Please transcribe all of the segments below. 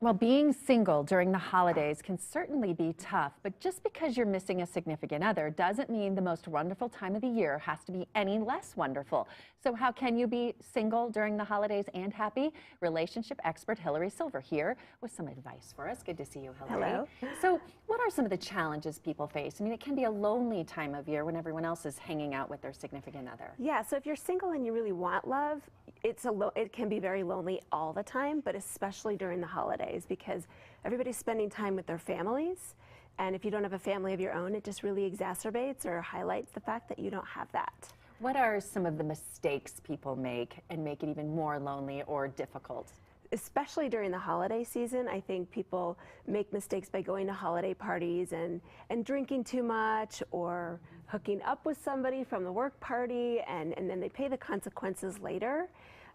Well, being single during the holidays can certainly be tough, but just because you're missing a significant other doesn't mean the most wonderful time of the year has to be any less wonderful. So how can you be single during the holidays and happy? Relationship expert Hillary Silver here with some advice for us. Good to see you, Hillary. Hello. So what are some of the challenges people face? I mean, it can be a lonely time of year when everyone else is hanging out with their significant other. Yeah, so if you're single and you really want love, it can be very lonely all the time, but especially during the holidays because everybody's spending time with their families. And if you don't have a family of your own, it just really exacerbates or highlights the fact that you don't have that. What are some of the mistakes people make and make it even more lonely or difficult? Especially during the holiday season, I think people make mistakes by going to holiday parties and drinking too much or hooking up with somebody from the work party, and then they pay the consequences later.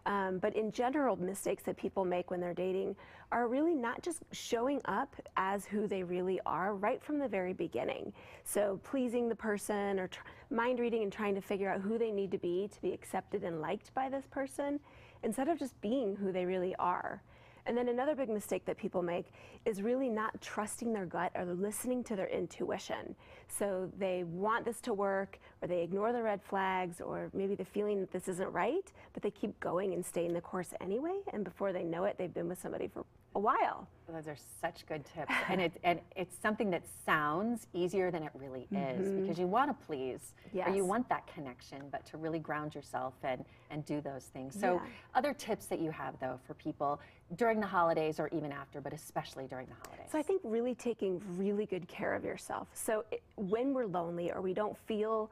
But in general, mistakes that people make when they're dating are really not just showing up as who they really are right from the very beginning. So pleasing the person or mind reading and trying to figure out who they need to be accepted and liked by this person, instead of just being who they really are. And then another big mistake that people make is really not trusting their gut or listening to their intuition. So they want this to work, or they ignore the red flags, or maybe the feeling that this isn't right, but they keep going and staying the course anyway, and before they know it, they've been with somebody for a while. Those are such good tips, and it's something that sounds easier than it really is, because you want to please, or you want that connection, but to really ground yourself and do those things. So other tips that you have, though, for people during the holidays or even after, but especially during the holidays? So I think really taking really good care of yourself. So when we're lonely or we don't feel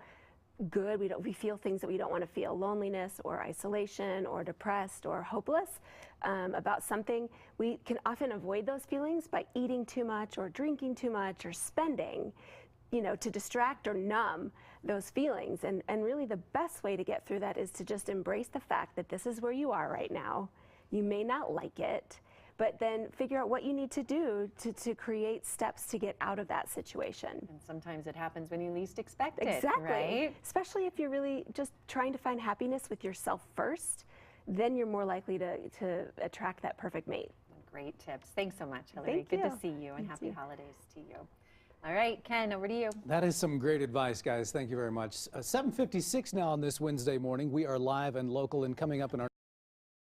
good, we feel things that we don't want to feel, loneliness or isolation or depressed or hopeless about something, we can often avoid those feelings by eating too much or drinking too much or spending, to distract or numb those feelings. And really the best way to get through that is to just embrace the fact that this is where you are right now. You may not like it, but then figure out what you need to do to create steps to get out of that situation. And sometimes it happens when you least expect it, exactly. Right? Especially if you're really just trying to find happiness with yourself first, then you're more likely to attract that perfect mate. Great tips. Thanks so much, Hillary. Thank you. Good to see you, and happy holidays to you. All right, Ken, over to you. That is some great advice, guys. Thank you very much. 7:56 now on this Wednesday morning. We are live and local, and coming up in our